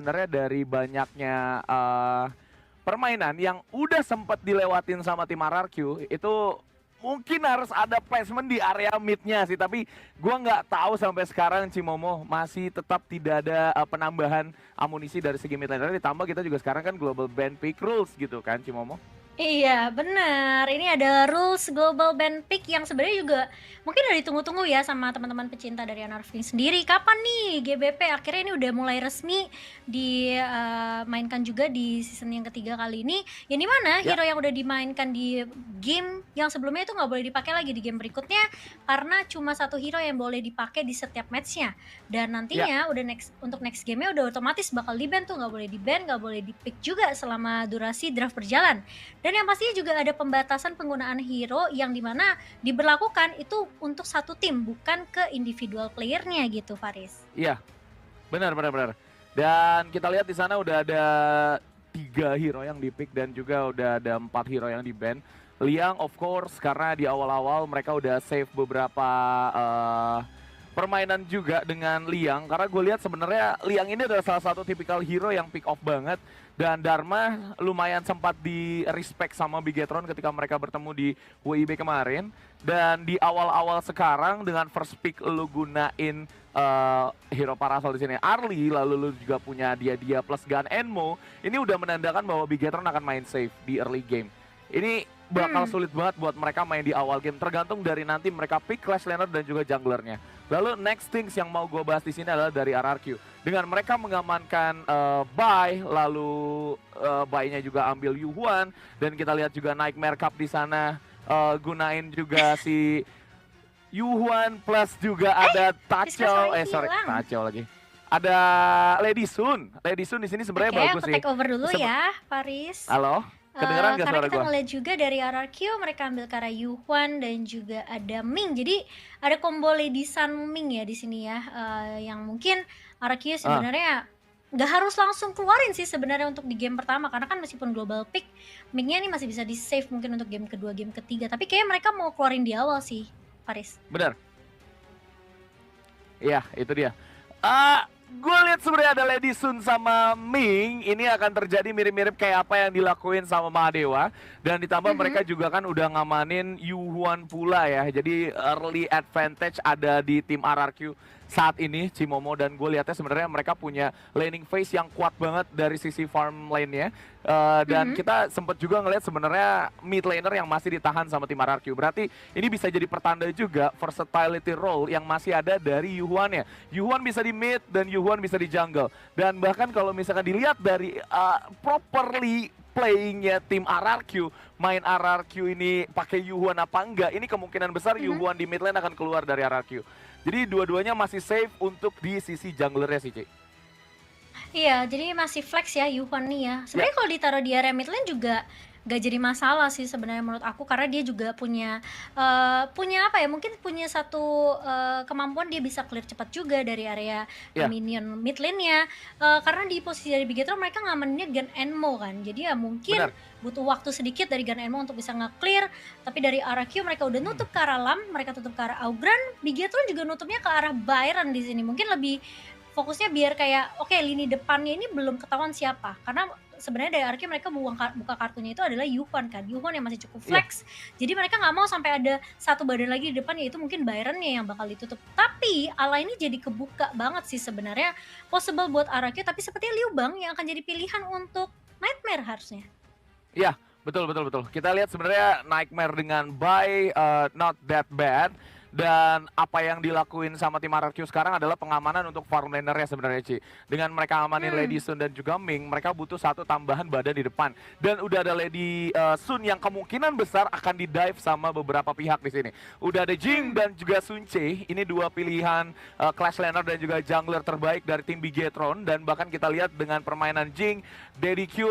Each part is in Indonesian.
sebenarnya dari banyaknya permainan yang udah sempat dilewatin sama tim RRQ itu mungkin harus ada placement di area mid-nya sih, tapi gua nggak tahu sampai sekarang Cimomo masih tetap tidak ada penambahan amunisi dari segi mid laner, ditambah kita juga sekarang kan global ban pick rules gitu kan Cimomo. Iya, benar. Ini ada rules global ban pick yang sebenarnya juga mungkin udah ditunggu-tunggu ya sama teman-teman pecinta dari Unnerving sendiri. Kapan nih GBP akhirnya ini udah mulai resmi dimainkan juga di season yang ketiga kali ini. Yang dimana Ya. hero yang udah dimainkan di game yang sebelumnya itu nggak boleh dipakai lagi di game berikutnya karena cuma satu hero yang boleh dipakai di setiap matchnya. Dan nantinya udah untuk next game-nya udah otomatis bakal di-ban tuh, nggak boleh di-ban, nggak boleh di-pick juga selama durasi draft berjalan. Dan yang pastinya juga ada pembatasan penggunaan hero yang dimana diberlakukan itu untuk satu tim, bukan ke individual playernya gitu, Faris. Iya, benar. Dan kita lihat di sana udah ada 3 hero yang di-pick dan juga udah ada 4 hero yang di-ban. Liang of course karena di awal-awal mereka udah save beberapa permainan juga dengan Liang, karena gue lihat sebenarnya Liang ini adalah salah satu tipikal hero yang pick off banget. Dan Dharma lumayan sempat di respect sama Bigetron ketika mereka bertemu di WIB kemarin. Dan di awal-awal sekarang dengan first pick lu gunain hero Parasol di sini Arli, lalu lu juga punya dia plus Gun Enmo, ini udah menandakan bahwa Bigetron akan main safe di early game. Ini bakal sulit banget buat mereka main di awal game, tergantung dari nanti mereka pick Clash Laner dan juga junglernya. Lalu next things yang mau gue bahas di sini adalah dari RRQ. Dengan mereka mengamankan Bai, lalu Bai-nya juga ambil Yuhuan, dan kita lihat juga Nightmare Cup di sana gunain juga si Yuhuan plus juga ada Tachou, Tachou lagi. Ada Lady Sun. Lady Sun di sini sebenarnya bagus sih. Oke, aku take over dulu ya, Faris. Halo? Kedengeran gak karena suara kita gue? ngeliat juga dari RRQ mereka ambil Kara Yuhuan dan juga ada Ming. Jadi ada combo Lady Sun Ming ya di sini ya, yang mungkin RRQ sebenarnya nggak harus langsung keluarin sih sebenarnya untuk di game pertama, karena kan meskipun global pick Mingnya nih masih bisa di save mungkin untuk game kedua, game ketiga. Tapi kayaknya mereka mau keluarin di awal sih, Faris. Benar. Iya, itu dia. Gue lihat sebenarnya ada Lady Sun sama Ming, ini akan terjadi mirip-mirip kayak apa yang dilakuin sama Mahadewa. Dan ditambah mereka juga kan udah ngamanin Yuhuan pula ya. Jadi early advantage ada di tim RRQ saat ini, Cimomo. Dan gue lihatnya sebenarnya mereka punya laning phase yang kuat banget dari sisi farm lane-nya. Dan kita sempat juga ngelihat sebenarnya mid laner yang masih ditahan sama tim RRQ. Berarti ini bisa jadi pertanda juga versatility role yang masih ada dari Yuhuan-nya. Yuhuan bisa di mid dan Yuhuan bisa di jungle. Dan bahkan kalau misalkan dilihat dari properly playingnya tim RRQ, main RRQ ini pakai Yuhuan apa enggak, ini kemungkinan besar Yuhuan di mid lane akan keluar dari RRQ. Jadi dua-duanya masih safe untuk di sisi junglernya sih, Ci. Iya, jadi masih flex ya Yuhuan nih ya. Sebenarnya kalau ditaruh di area mid lane juga gak jadi masalah sih sebenarnya menurut aku, karena dia juga punya apa ya, mungkin punya satu kemampuan dia bisa clear cepat juga dari area minion mid lane-nya. Karena di posisi dari Bigetron mereka ngamaninnya Gun Enmo kan, jadi ya mungkin butuh waktu sedikit dari Gun Enmo untuk bisa nge-clear. Tapi dari RRQ mereka udah nutup ke arah Lam, mereka tutup ke arah Augran, Bigetron juga nutupnya ke arah Byron di sini. Mungkin lebih fokusnya biar kayak oke, lini depannya ini belum ketahuan siapa, karena sebenarnya dari RRQ mereka buka kartunya itu adalah Yuhuan kan, Yuhuan yang masih cukup flex. Jadi mereka nggak mau sampai ada satu badan lagi di depan, yaitu mungkin Byron-nya yang bakal ditutup. Tapi ala ini jadi kebuka banget sih sebenarnya, possible buat RRQ, tapi sepertinya Liu Bang yang akan jadi pilihan untuk Nightmare harusnya. Iya, betul. Kita lihat sebenarnya Nightmare dengan Bai not that bad. Dan apa yang dilakuin sama tim RRQ sekarang adalah pengamanan untuk farm laner-nya sebenarnya, Ci. Dengan mereka amanin Lady Sun dan juga Ming, mereka butuh satu tambahan badan di depan. Dan udah ada Lady Sun yang kemungkinan besar akan di-dive sama beberapa pihak di sini. Udah ada Jing dan juga Sunche, ini dua pilihan Clash laner dan juga jungler terbaik dari tim Bigetron. Dan bahkan kita lihat dengan permainan Jing, Daddy Q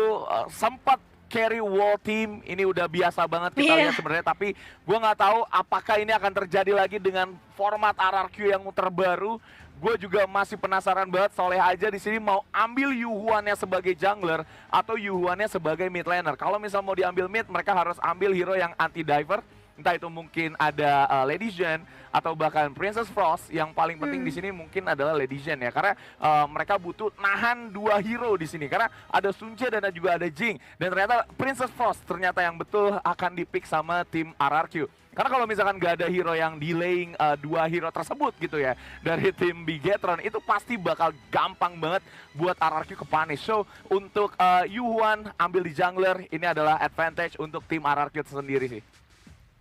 sempat carry wall team, ini udah biasa banget kita lihat sebenarnya. Tapi gue nggak tahu apakah ini akan terjadi lagi dengan format RRQ yang terbaru. Gue juga masih penasaran banget. Soleh aja di sini mau ambil Yuhuannya sebagai jungler atau Yuhuannya sebagai mid laner. Kalau misal mau diambil mid, mereka harus ambil hero yang anti diver. entah itu mungkin ada Lady Zhen atau bahkan Princess Frost. Yang paling penting di sini mungkin adalah Lady Zhen ya, karena mereka butuh nahan dua hero di sini karena ada Sun Ce dan juga ada Jing, dan ternyata Princess Frost ternyata yang betul akan dipick sama tim RRQ. Karena kalau misalkan gak ada hero yang delaying dua hero tersebut gitu ya dari tim Bigetron, itu pasti bakal gampang banget buat RRQ ke-punish. So untuk Yuhuan ambil di jungler, ini adalah advantage untuk tim RRQ sendiri sih.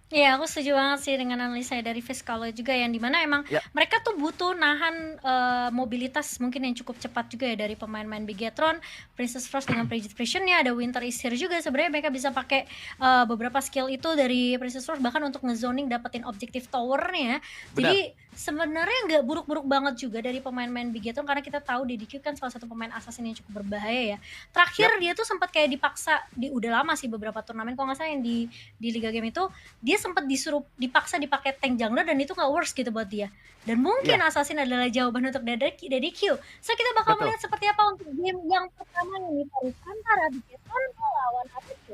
Iya, aku setuju banget sih dengan analisa dari Fiskalo juga, yang dimana emang Ya. mereka tuh butuh nahan mobilitas mungkin yang cukup cepat juga ya dari pemain-pemain Bigetron. Princess Frost dengan Frigid Vision-nya, ada Winter is Here juga, sebenarnya mereka bisa pakai beberapa skill itu dari Princess Frost bahkan untuk ngezoning dapetin objektif tower-nya. Jadi sebenarnya nggak buruk-buruk banget juga dari pemain-pemain Bigetron, karena kita tahu DDQ kan salah satu pemain assassin yang cukup berbahaya ya. Terakhir dia tuh sempat kayak dipaksa udah lama sih beberapa turnamen, kalau nggak salah yang di Liga Game itu dia sempat dipaksa dipakai tank jungler dan itu nggak worse gitu buat dia. Dan mungkin assassin adalah jawaban untuk DDQ. So kita bakal melihat seperti apa untuk game yang pertama ini, antara Bigetron melawan RRQ.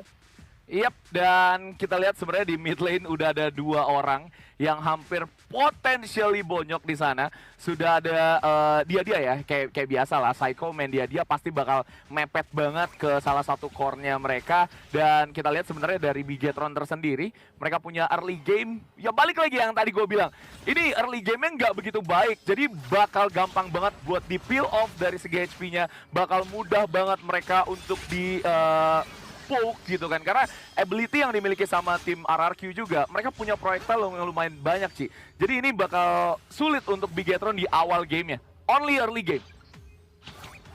Yap, dan kita lihat sebenarnya di mid lane udah ada dua orang yang hampir potentially bonyok di sana. Sudah ada dia ya, kayak biasa lah, Psycho main dia pasti bakal mepet banget ke salah satu core-nya mereka. Dan kita lihat sebenarnya dari Bigetron tersendiri, mereka punya early game. Ya balik lagi yang tadi gue bilang, ini early game-nya nggak begitu baik, jadi bakal gampang banget buat di peel off dari segi HP-nya. Bakal mudah banget mereka untuk di poke gitu kan, karena ability yang dimiliki sama tim RRQ juga, mereka punya projectile yang lumayan banyak sih. Jadi ini bakal sulit untuk Bigetron di awal gamenya, only early game.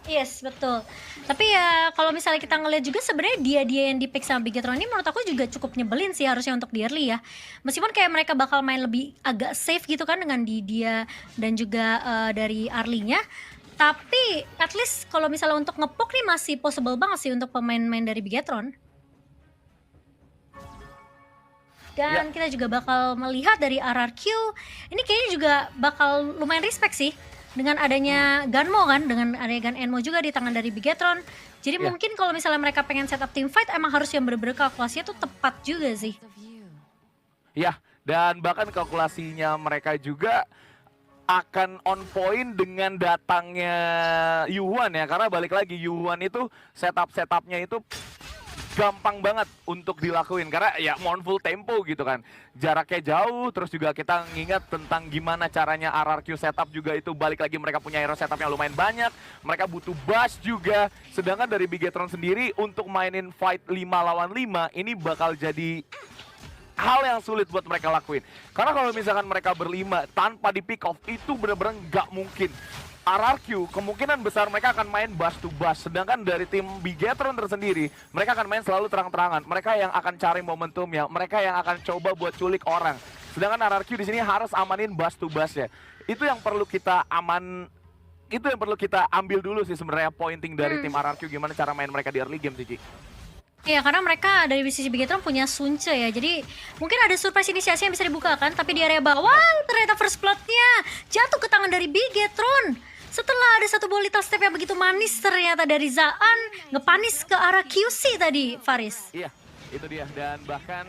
Yes, betul. Tapi ya kalau misalnya kita ngeliat juga sebenarnya dia yang di-pick sama Bigetron ini menurut aku juga cukup nyebelin sih harusnya untuk di early ya. Meskipun kayak mereka bakal main lebih agak safe gitu kan dengan dia dan juga dari Arlinya. Tapi at least kalau misalnya untuk ngepoke nih masih possible banget sih untuk pemain-pemain dari Bigetron. Dan kita juga bakal melihat dari RRQ, ini kayaknya juga bakal lumayan respect sih dengan adanya Gunmo kan, dengan adanya Gun Enmo juga di tangan dari Bigetron. Jadi mungkin kalau misalnya mereka pengen setup team fight, emang harus yang bener-bener kalkulasinya tuh tepat juga sih. Ya, dan bahkan kalkulasinya mereka juga akan on point dengan datangnya Yuhuan ya, karena balik lagi Yuhuan itu setupnya itu gampang banget untuk dilakuin karena ya mohon full tempo gitu kan, jaraknya jauh, terus juga kita ngingat tentang gimana caranya RRQ setup juga itu balik lagi mereka punya hero setup yang lumayan banyak, mereka butuh bash juga, sedangkan dari Bigetron sendiri untuk mainin fight 5 lawan 5 ini bakal jadi hal yang sulit buat mereka lakuin. Karena kalau misalkan mereka berlima tanpa di pick off itu bener-bener nggak mungkin. RRQ kemungkinan besar mereka akan main bus to bus, sedangkan dari tim Bigetron tersendiri mereka akan main selalu terang-terangan. Mereka yang akan cari momentumnya, mereka yang akan coba buat culik orang. Sedangkan RRQ di sini harus amanin bus to bus ya. Itu yang perlu kita ambil dulu sih sebenarnya, pointing dari tim RRQ gimana cara main mereka di early game sih, Ci. Iya, karena mereka dari sisi Bigetron punya Sun Ce ya, jadi mungkin ada surprise inisiasi yang bisa dibuka kan, tapi di area bawah ternyata first blood-nya jatuh ke tangan dari Bigetron. Setelah ada satu bolital step yang begitu manis ternyata dari Zaan, ngepanis ke arah QC tadi, Faris. Iya, itu dia, dan bahkan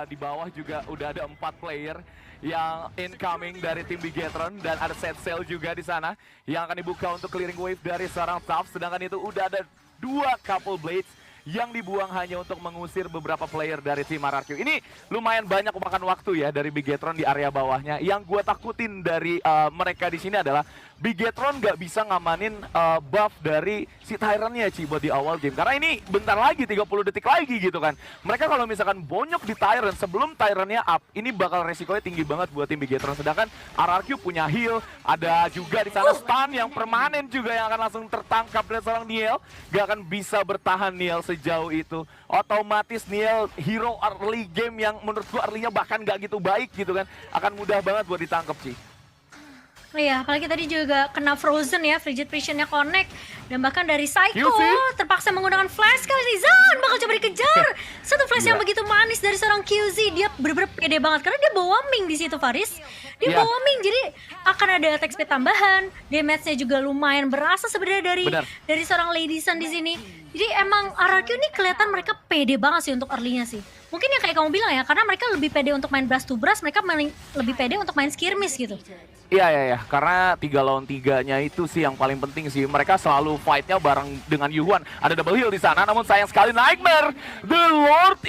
di bawah juga udah ada 4 player yang incoming dari tim Bigetron, dan ada set sail juga di sana yang akan dibuka untuk clearing wave dari seorang Taft, sedangkan itu udah ada 2 couple blades yang dibuang hanya untuk mengusir beberapa player dari tim RRQ. Ini lumayan banyak makan waktu ya dari Bigetron di area bawahnya. Yang gue takutin dari mereka di sini adalah Bigetron nggak bisa ngamanin buff dari si Tyrant-nya Ci buat di awal game. Karena ini bentar lagi, 30 detik lagi gitu kan. Mereka kalau misalkan bonyok di Tyrant sebelum Tyrant-nya up, ini bakal resikonya tinggi banget buat tim Bigetron. Sedangkan RRQ punya heal, ada juga di sana stun yang permanen juga yang akan langsung tertangkap dari seorang Niel. Gak akan bisa bertahan Niel sejauh itu. Otomatis Niel hero early game yang menurut gua early-nya bahkan gak gitu baik gitu kan. Akan mudah banget buat ditangkap Ci. Iya, apalagi tadi juga kena frozen ya, frigid vision-nya connect, dan bahkan dari Psycho QC. terpaksa menggunakan flash kali ini. Zan bakal coba dikejar. Satu flash yang Gila. begitu manis dari seorang QZ, dia bener-bener pede banget karena dia bawa Ming di situ Faris. Dia Iya. bawa Ming, jadi akan ada attack speed tambahan, damage-nya juga lumayan berasa sebenarnya Benar. dari seorang Lady Sun di sini. Jadi emang RRQ ini kelihatan mereka pede banget sih untuk early-nya sih. Mungkin yang kayak kamu bilang ya, karena mereka lebih pede untuk main blast to blast, mereka lebih pede untuk main skirmish gitu. Iya, iya, iya. Karena 3 lawan 3-nya itu sih yang paling penting sih. Mereka selalu fight-nya bareng dengan Yuan. Ada double heal di sana, namun sayang sekali Nightmare. The Lord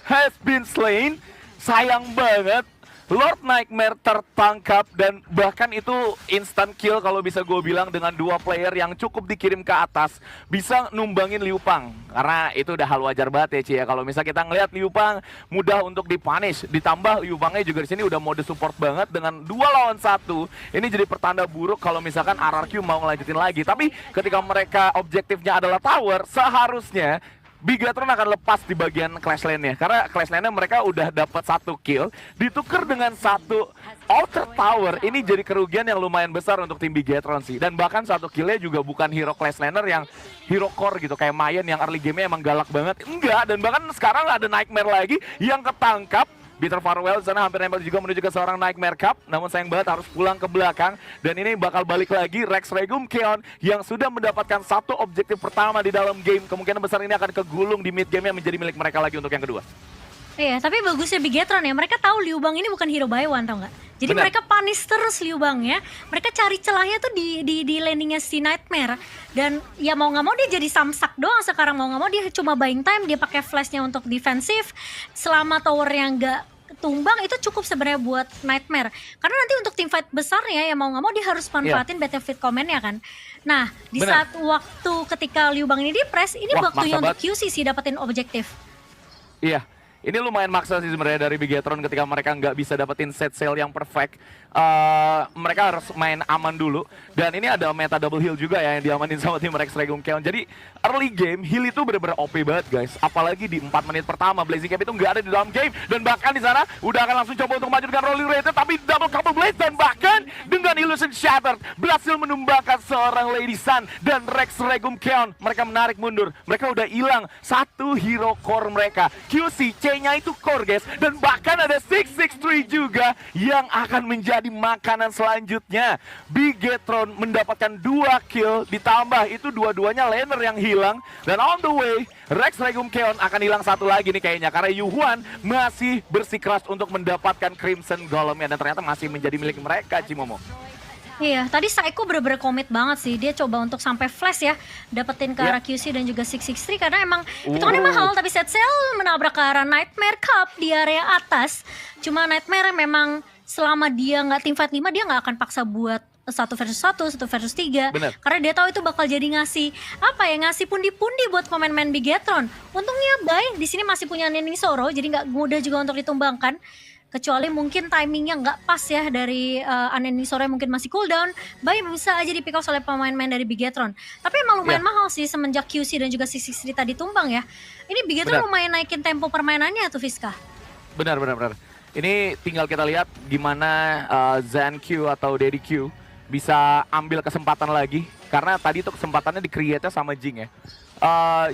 has been slain. Sayang banget. Lord Nightmare tertangkap dan bahkan itu instant kill kalau bisa gue bilang dengan 2 player yang cukup dikirim ke atas bisa numbangin Liu Pang, karena itu udah hal wajar banget ya Ci ya. Kalau misalnya kita ngelihat Liu Pang mudah untuk dipunish, ditambah Liu Pangnya juga di sini udah mode support banget dengan 2 lawan 1. Ini jadi pertanda buruk kalau misalkan RRQ mau ngelanjutin lagi. Tapi ketika mereka objektifnya adalah tower, seharusnya Bigatron akan lepas di bagian Clash Lane-nya. Karena Clash Lane-nya mereka udah dapat 1 kill, ditukar dengan 1 Outer Tower. Ini jadi kerugian yang lumayan besar untuk tim Bigatron sih. Dan bahkan 1 kill-nya juga bukan hero Clash Laner yang hero core gitu. Kayak Mayan yang early game-nya emang galak banget. Enggak, dan bahkan sekarang ada Nightmare lagi yang ketangkap. Bitter Farewell di sana hampir nempel juga menuju ke seorang Nightmare Cup, namun sayang banget harus pulang ke belakang. Dan ini bakal balik lagi Rex Regum Keon yang sudah mendapatkan 1 objektif pertama di dalam game. Kemungkinan besar ini akan kegulung di mid game yang menjadi milik mereka lagi untuk yang kedua. Iya, tapi bagusnya Bigetron ya, mereka tahu Liu Bang ini bukan hero buy one, tau nggak? Jadi Bener. mereka punish terus Liu Bang ya. Mereka cari celahnya tuh di landingnya si Nightmare. Dan ya mau nggak mau dia jadi samsak doang sekarang, mau nggak mau dia cuma buying time, dia pakai flashnya untuk defensif. Selama tower yang nggak tumbang itu cukup sebenarnya buat Nightmare. Karena nanti untuk tim fight besarnya ya mau nggak mau dia harus manfaatin benefit comment-nya kan. Nah, di Bener. saat waktu ketika Liu Bang ini di press, ini Wah, waktunya maksa untuk QC sih dapetin objektif. Iya, ini lumayan maksa sih sebenarnya dari Bigatron ketika mereka nggak bisa dapetin set sale yang perfect. Mereka harus main aman dulu. Dan ini ada meta double heal juga ya yang diamanin sama tim Rex Regum Keon. Jadi early game heal itu bener-bener OP banget guys. Apalagi di 4 menit pertama Blazing Cap itu nggak ada di dalam game. Dan bahkan di sana udah akan langsung coba untuk maju dengan Rolling Rated. Tapi double couple blaze dan bahkan dengan Illusion Shattered berhasil menumbangkan seorang Lady Sun dan Rex Regum Keon. Mereka menarik mundur. Mereka udah hilang 1 hero core mereka. QC C-nya itu core guys. Dan bahkan ada 663 juga yang akan menjadi makanan selanjutnya. Bigetron mendapatkan 2 kill, ditambah itu dua-duanya laner yang hilang. Dan on the way, Rex Regum Keon akan hilang 1 lagi nih kayaknya. Karena Yuhuan masih bersikeras untuk mendapatkan Crimson Golem-nya. Dan ternyata masih menjadi milik mereka, Cimomo. Iya, tadi Psycho bener-bener komit banget sih. Dia coba untuk sampai flash ya, dapetin ke arah QC dan juga 663 karena emang hitungannya mahal, tapi set sale menabrak ke arah Nightmare Cup di area atas. Cuma Nightmare memang selama dia nggak team fight 5 dia nggak akan paksa buat 1 versus 1, 1 versus 3. Bener. Karena dia tahu itu bakal jadi ngasih apa ya, ngasih pundi-pundi buat pemain-pemain Bigetron. Untungnya Bay di sini masih punya Nening Soro, jadi nggak mudah juga untuk ditumbangkan. Kecuali mungkin timingnya nggak pas ya dari Aneni Sore mungkin masih cooldown, Bay bisa aja di pick off oleh pemain-pemain dari Bigetron. Tapi emang lumayan mahal sih semenjak QC dan juga 663 tadi tumbang ya. Ini Bigetron Benar. lumayan naikin tempo permainannya tuh Fiska. Benar, benar, benar. Ini tinggal kita lihat gimana Zan Q atau Daddy Q bisa ambil kesempatan lagi. Karena tadi tuh kesempatannya di-create sama Jing ya.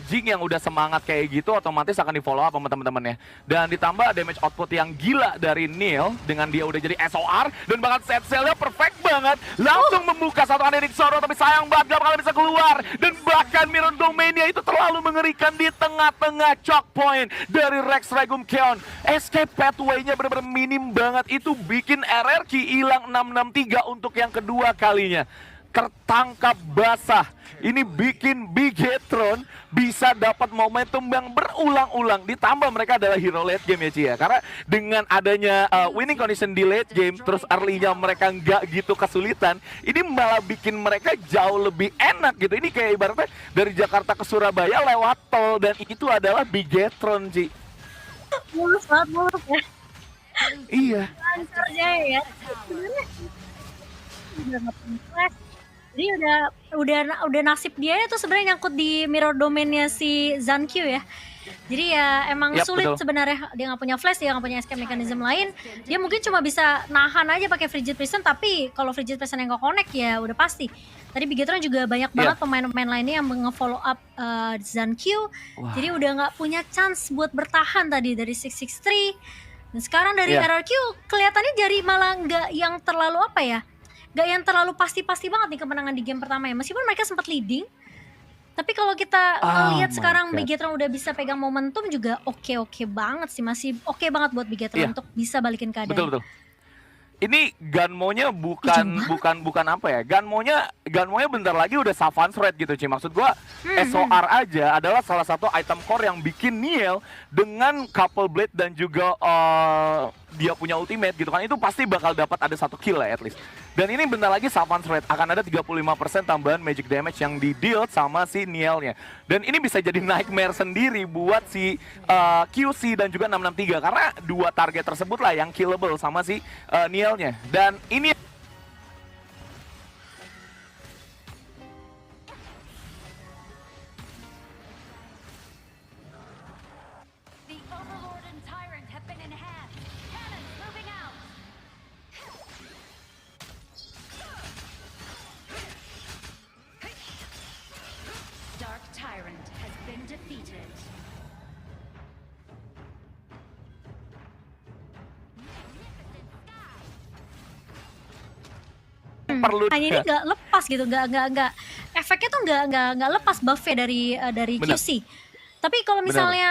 Jing yang udah semangat kayak gitu otomatis akan di follow up sama teman-temannya. Dan ditambah damage output yang gila dari Neil dengan dia udah jadi SOR dan bahkan set sale-nya perfect banget. Langsung membuka satu Anerik Soro tapi sayang banget gak bakal bisa keluar. Dan bahkan Mirror Domain-nya itu terlalu mengerikan di tengah-tengah choke point dari Rex Regum Keon. Escape pathway-nya bener-bener minim banget. Itu bikin RRQ hilang 663 untuk yang kedua kalinya. Tertangkap basah. Ini bikin Bigetron bisa dapat momentum yang berulang-ulang. Ditambah mereka adalah hero late game ya Ci ya. Karena dengan adanya winning condition di late game, terus early-nya mereka nggak gitu kesulitan, ini malah bikin mereka jauh lebih enak gitu. Ini kayak ibaratnya dari Jakarta ke Surabaya lewat tol, dan itu adalah Bigetron Ci. Mulus banget, mulus ya. Iya. Lancarnya ya. Sebenarnya udah nge-pin flash. Jadi udah nasib dia itu sebenarnya nyangkut di mirror domainnya si Zankyu ya. Jadi ya emang Yap, sulit betul. sebenarnya, dia nggak punya flash, dia nggak punya escape mechanism lain. Dia mungkin cuma bisa nahan aja pakai Frigid Prison, tapi kalau Frigid Prison yang nggak connect ya udah pasti. Tadi Bigetron juga banyak banget Iya. pemain-pemain lainnya yang nge-follow up Zankyu. Wah, Jadi udah nggak punya chance buat bertahan tadi dari 663. Dan sekarang dari iya. RRQ kelihatannya jadi malah nggak yang terlalu apa ya, nggak yang terlalu pasti-pasti banget nih kemenangan di game pertama ya. Meskipun mereka sempat leading, tapi kalau kita Oh lihat my sekarang god. Bigetron udah bisa pegang momentum juga oke-oke banget sih. Masih oke banget buat Bigetron Iya, untuk bisa balikin keadaan. betul betul. Ini Gunmo-nya Ih, jauh banget. bukan apa ya? Gunmo-nya bentar lagi udah Savant's Red gitu, Ci. Maksud gua Hmm. SOR aja adalah salah satu item core yang bikin Niel dengan couple blade dan juga dia punya ultimate gitu kan. Itu pasti bakal dapat ada 1 kill lah at least. Dan ini bentar lagi Savant's Red akan ada 35% tambahan magic damage yang di deal sama si Niel-nya. Dan ini bisa jadi nightmare sendiri buat si QC dan juga 663 karena dua target tersebut lah yang killable sama si Niel-nya. Dan ini The Overlord and Tyrant have been enhanced. Cannons moving out. Dark Tyrant has been defeated. perlu Hanya ini nggak lepas gitu, nggak efeknya tuh nggak lepas buffnya dari bener, QC. Tapi kalau bener. misalnya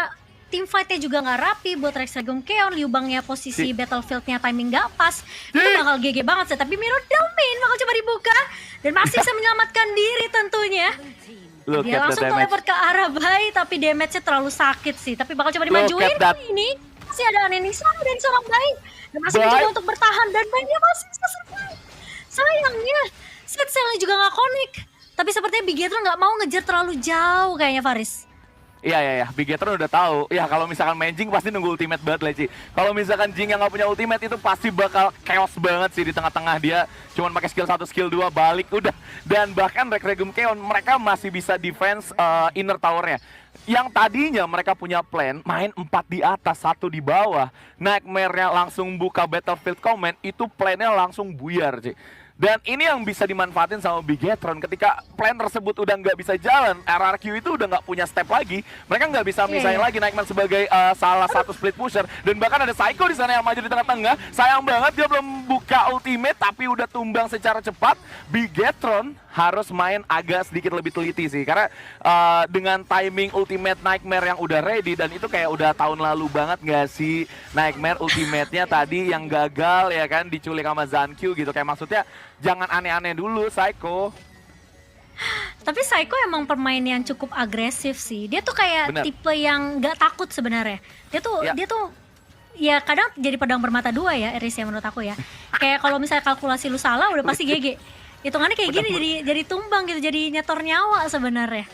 team fight-nya juga nggak rapi buat Rexagum Keon, Liu Bangnya posisi Si- battlefield-nya timing nggak pas, itu Ji. bakal GG banget sih. Tapi Mirror Domain bakal coba dibuka dan masih bisa menyelamatkan diri tentunya. Blue team. Look Dia at the langsung damage. teleport ke arah Bai, tapi damage-nya terlalu sakit sih. Tapi bakal coba Look dimajuin at that. kali ini. Masih ada Anenisa dan seorang Bai. Dan masih Bai. mencoba untuk bertahan dan Bai-nya masih bisa survive. Sayangnya, set cell-nya juga nggak connect. Tapi sepertinya Bigetron nggak mau ngejar terlalu jauh kayaknya Faris. Iya, Bigetron udah tahu. Ya kalau misalkan main Jing pasti nunggu ultimate banget lah, Ci. Kalau misalkan Jing yang nggak punya ultimate itu pasti bakal chaos banget sih di tengah-tengah dia. Cuman pakai skill 1, skill 2 balik udah. Dan bahkan Requiem Keon mereka masih bisa defense inner towernya. Yang tadinya mereka punya plan main 4 di atas, 1 di bawah. Nightmare-nya langsung buka battlefield comment, itu plannya langsung buyar, Ci. Dan ini yang bisa dimanfaatin sama Bigetron ketika plan tersebut udah nggak bisa jalan, RRQ itu udah nggak punya step lagi, mereka nggak bisa misahin Iya. lagi Nightman sebagai salah satu split pusher, dan bahkan ada Psycho di sana yang maju di tengah-tengah. Sayang banget dia belum buka ultimate tapi udah tumbang secara cepat. Bigetron harus main agak sedikit lebih teliti sih karena dengan timing ultimate Nightmare yang udah ready, dan itu kayak udah tahun lalu banget nggak sih Nightmare ultimate-nya tadi yang gagal ya kan, diculik sama Zankyu gitu. Kayak maksudnya jangan aneh-aneh dulu Psycho. Tapi Psycho emang pemain yang cukup agresif sih. Dia tuh kayak Bener. tipe yang nggak takut sebenarnya. Ya. Dia tuh ya kadang jadi pedang bermata dua ya, Eris ya menurut aku ya. Kayak kalau misalnya kalkulasi lu salah udah pasti GG. Hitungannya kayak gini jadi tumbang gitu, jadi nyetor nyawa sebenarnya.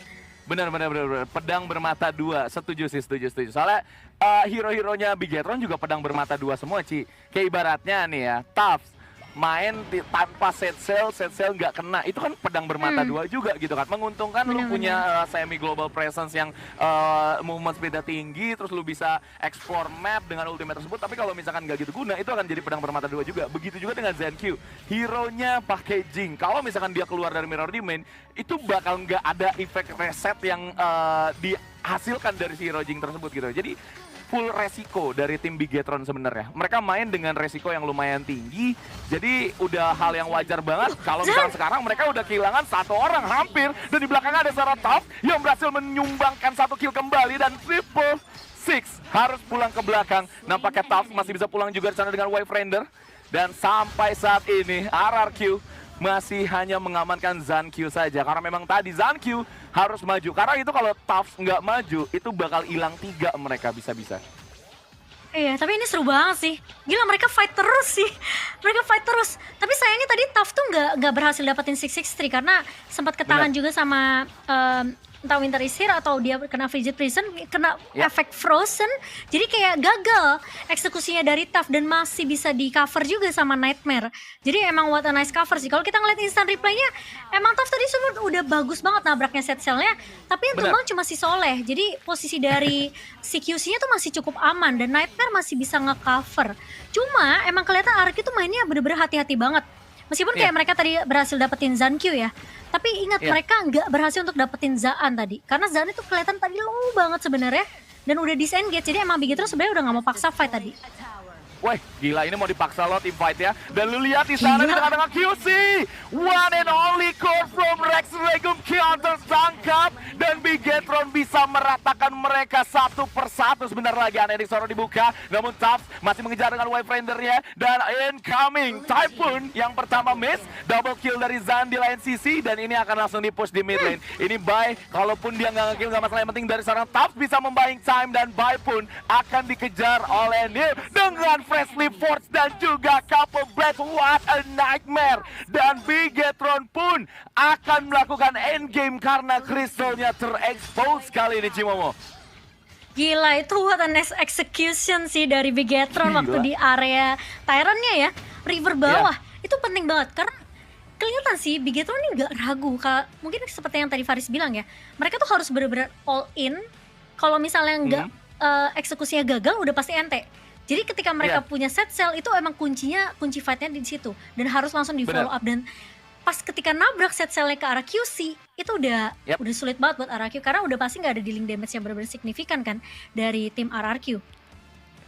Benar. Pedang bermata dua. Setuju. Soalnya hero-heronya Bigetron juga pedang bermata dua semua, Ci. Kayak ibaratnya nih ya, Tafs main tanpa set cell nggak kena. Itu kan pedang bermata dua juga gitu kan. Menguntungkan lu Bener-bener. punya semi global presence yang movement speed tinggi, terus lu bisa explore map dengan ultimate tersebut. Tapi kalau misalkan nggak gitu guna, itu akan jadi pedang bermata dua juga. Begitu juga dengan Zankyu. Hero-nya pakai Jing. Kalau misalkan dia keluar dari Mirror Domain, itu bakal nggak ada efek reset yang dihasilkan dari si hero Jing tersebut gitu. Jadi full resiko dari tim Bigetron sebenarnya. Mereka main dengan resiko yang lumayan tinggi, jadi udah hal yang wajar banget kalau misalkan sekarang mereka udah kehilangan 1 orang hampir, dan di belakangnya ada Sarah Tough yang berhasil menyumbangkan 1 kill kembali, dan Triple Six harus pulang ke belakang. Nampaknya Tough masih bisa pulang juga di sana dengan Wave Render, dan sampai saat ini RRQ masih hanya mengamankan Zankyu saja, karena memang tadi Zankyu harus maju, karena itu kalau Tafs nggak maju itu bakal hilang 3 mereka bisa-bisa. Iya, tapi ini seru banget sih. Gila, mereka fight terus sih. Mereka fight terus. Tapi sayangnya tadi Tough tuh nggak berhasil dapetin 663 karena sempat ketahan Benar. juga sama entah Winter is Here atau dia kena Frigid Prison, kena Ya. efek Frozen, jadi kayak gagal eksekusinya dari Tough dan masih bisa di cover juga sama Nightmare. Jadi emang what a nice cover sih. Kalau kita ngeliat instant replaynya, emang Tough tadi sebenarnya udah bagus banget nabraknya set cell-nya, tapi yang Bener. tumbang cuma si Soleh. Jadi posisi dari si QC-nya tuh masih cukup aman dan Nightmare masih bisa nge-cover. Cuma emang kelihatan Arki tuh mainnya bener-bener hati-hati banget. Meskipun kayak Iya. mereka tadi berhasil dapetin Zankyu ya, tapi ingat Iya. mereka nggak berhasil untuk dapetin Zaan tadi. Karena Zaan itu kelihatan tadi low banget sebenarnya dan udah disengage. Jadi emang begitu sebenarnya udah nggak mau paksa fight tadi. A tower. Wah, gila ini mau dipaksa lo tim fight ya. Dan lu lihat di sana di Gila. tengah-tengah QC. One and only core from Rex Regum Counter tangkap. Dan Bigetron bisa meratakan mereka satu persatu. Sebentar lagi Anerik Soro dibuka. Namun Taps masih mengejar dengan Wave Rendernya. Dan incoming Typhoon yang pertama miss. Double kill dari Zan di lain sisi. Dan ini akan langsung di-push di mid lane. Ini Bai, kalaupun dia nggak nge-kill nggak masalah. Yang penting dari seorang Taps bisa membuying time. Dan Bai pun akan dikejar oleh Nip dengan Freshly Forged dan juga Couple Blade. What a nightmare. Dan Bigetron pun akan melakukan endgame karena kristalnya terekspos kali ini Cimomo. Gila itu what a nice execution sih dari Bigetron Gila. waktu di area Tyrant-nya ya, river bawah. Itu penting banget karena kelihatan sih Bigetron ini nggak ragu. Mungkin seperti yang tadi Faris bilang ya, mereka tuh harus benar-benar all in. Kalau misalnya nggak eksekusinya gagal udah pasti ente. Jadi ketika mereka punya set cell itu emang kunci fightnya di situ dan harus langsung di follow Bener. up. Dan pas ketika nabrak set cellnya ke arah QC itu udah sulit banget buat RRQ karena udah pasti nggak ada dealing damage yang benar-benar signifikan kan dari tim RRQ.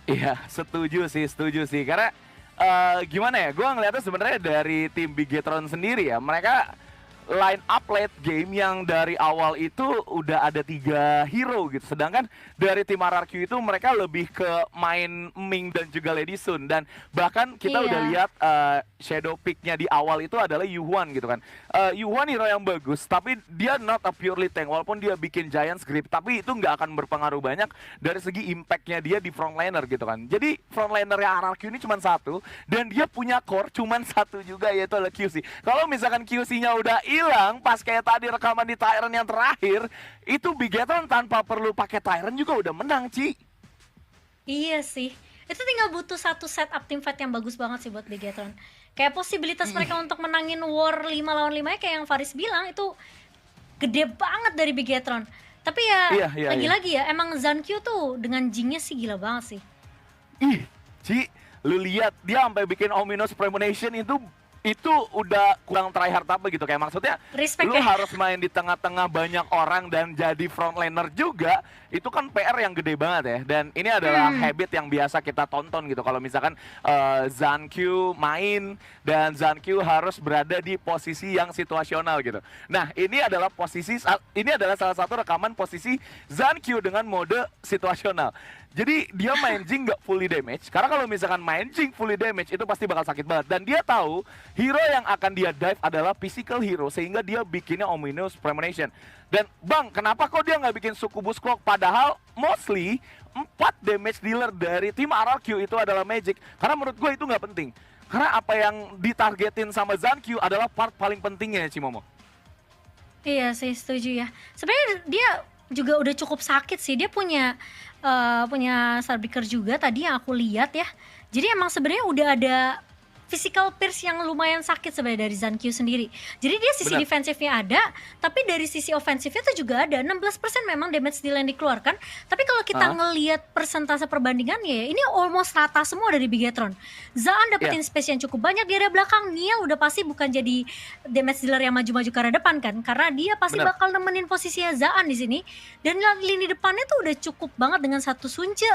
Iya, setuju sih. Karena gimana ya, gue ngeliatnya sebenarnya dari tim Bigetron sendiri ya, mereka line up late game yang dari awal itu udah ada 3 hero gitu. Sedangkan dari tim RRQ itu mereka lebih ke main Ming dan juga Lady Sun. Dan bahkan kita udah lihat shadow pick-nya di awal itu adalah Yuhuan gitu kan. Yuhuan hero yang bagus, tapi dia not a purely tank. Walaupun dia bikin Giant Script, tapi itu nggak akan berpengaruh banyak dari segi impact-nya dia di frontliner gitu kan. Jadi frontlinernya RRQ ini cuma satu, dan dia punya core cuma satu juga, yaitu adalah QC. Kalau misalkan QC-nya udah hilang pas kayak tadi rekaman di Tyrant yang terakhir, itu Bigetron tanpa perlu pakai Tyrant juga udah menang, Ci. Iya sih, itu tinggal butuh satu setup team fight yang bagus banget sih buat Bigetron. Kayak posibilitas mereka untuk menangin war 5 lawan 5 kayak yang Faris bilang itu gede banget dari Bigetron. Tapi ya lagi-lagi ya emang Zankyu tuh dengan Jingnya sih gila banget sih. Ih, Ci, lu lihat dia sampai bikin ominous premonition itu udah kurang tryhard apa gitu. Kayak maksudnya Respect lu ya. harus main di tengah-tengah banyak orang dan jadi frontliner juga. Itu kan PR yang gede banget ya. Dan ini adalah habit yang biasa kita tonton gitu. Kalau misalkan Zankyu main dan Zankyu harus berada di posisi yang situasional gitu. Nah, ini adalah salah satu rekaman posisi Zankyu dengan mode situasional. Jadi dia main Jing nggak fully damage, karena kalau misalkan main Jing fully damage itu pasti bakal sakit banget. Dan dia tahu hero yang akan dia dive adalah physical hero, sehingga dia bikinnya ominous premonition. Dan bang, kenapa kok dia nggak bikin succubus clock? Padahal mostly 4 damage dealer dari tim RRQ itu adalah magic. Karena menurut gue itu nggak penting. Karena apa yang ditargetin sama Zankyu adalah part paling pentingnya, Cimomo. Iya sih, setuju ya. Sebenarnya dia juga udah cukup sakit sih. Dia punya Starbreaker juga tadi yang aku lihat ya. Jadi emang sebenarnya udah ada physical pierce yang lumayan sakit sebenarnya dari Zankyu sendiri. Jadi dia sisi defensifnya ada, tapi dari sisi ofensifnya tuh juga ada. 16% memang damage deal yang dikeluarkan. Tapi kalau kita ngelihat persentase perbandingannya ya, ini almost rata semua dari Bigetron. Zaan dapetin space yang cukup banyak di area belakang. Nia udah pasti bukan jadi damage dealer yang maju-maju ke arah depan kan, karena dia pasti bakal nemenin posisinya Zaan di sini. Dan lini depannya tuh udah cukup banget dengan satu Sunce.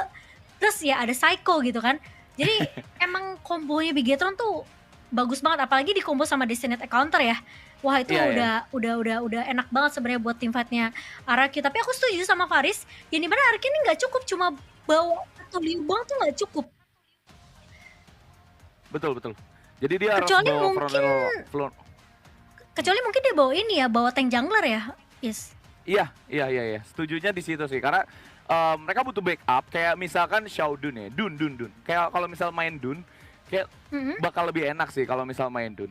Terus ya ada Psycho gitu kan. Jadi emang kombonya Bigetron tuh bagus banget, apalagi dikombo sama Destinate Counter ya. Wah itu udah enak banget sebenarnya buat tim fightnya RRQ. Tapi aku setuju sama Faris, yang dimana RRQ ini nggak cukup cuma bawa atau liubang tuh nggak cukup. Betul. Jadi dia Kecuali harus bawa kecuali mungkin dia bawa ini ya, bawa tank jungler ya. Yes. Iya. Setujunya di situ sih, karena mereka butuh backup. Kayak misalkan Xiaodun ya, Dun. Kayak kalau misal main Dun, kayak bakal lebih enak sih kalau misal main Dun.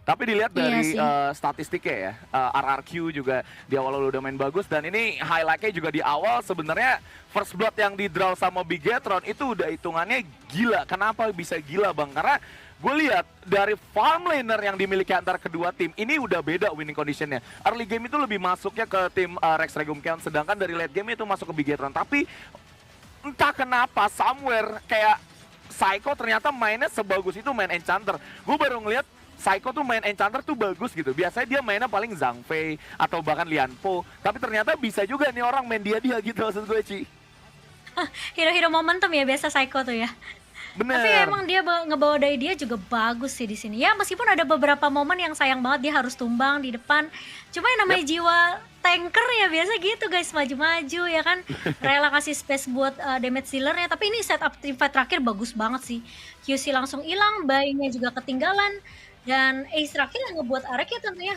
Tapi dilihat Iya dari sih. statistiknya ya, RRQ juga di awal udah main bagus dan ini highlight-nya juga di awal sebenarnya first blood yang di draw sama Bigetron itu udah hitungannya gila. Kenapa bisa gila Bang? Karena gue lihat dari farm laner yang dimiliki antar kedua tim ini udah beda winning conditionnya. Early game itu lebih masuknya ke tim Rex Regum Kion, sedangkan dari late game itu masuk ke Bigetron. Tapi entah kenapa somewhere kayak Psycho ternyata mainnya sebagus itu main Enchanter. Gue baru ngeliat Psycho tuh main Enchanter tuh bagus gitu. Biasanya dia mainnya paling Zhang Fei atau bahkan Lianpo. Tapi ternyata bisa juga nih orang main dia gitu maksud gue, Ci. Hero-hero momentum ya biasa Psycho tuh ya. Tapi Bener. emang dia ngebawa dari dia juga bagus sih di sini. Ya meskipun ada beberapa momen yang sayang banget dia harus tumbang di depan. Cuma yang namanya jiwa tanker ya biasa gitu guys, maju-maju ya kan. Rela kasih space buat damage dealernya. Tapi ini setup teamfight terakhir bagus banget sih. QC langsung hilang, buy-nya juga ketinggalan. Dan ace terakhir yang ngebuat Arek ya tentunya